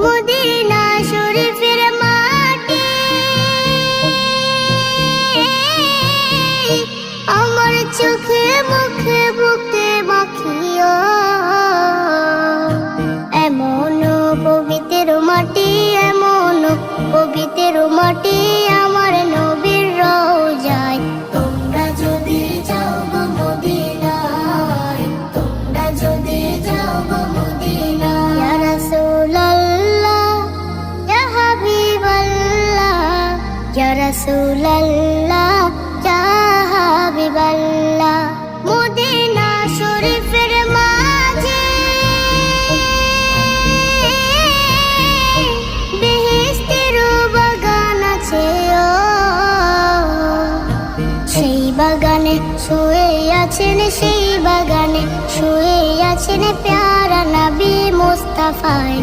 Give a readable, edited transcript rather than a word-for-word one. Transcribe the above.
Medina শরীফের মাটি আমার চোখে মুখে বুকে মাখিও। এমন পবিত্র মাটি, এমন পবিত্র মাটি আমার নবীর রওজায়। তোমরা যদি যাও গো মদিনায়, তোমরা যদি যাও গো মদিনায়। ইয়া রাসূলুল্লাহ, ইয়া হাবিবাল্লাহ, ইয়া রাসূলুল্লাহ, ইয়া হাবিবাল্লাহ। মদিনা শরীফের মাঝে বেহেশতের বাগান আছে ও। সেই বাগানে শুয়ে আছেন, সেই বাগানে শুয়ে আছেন প্যারা নবী মুস্তাফায়।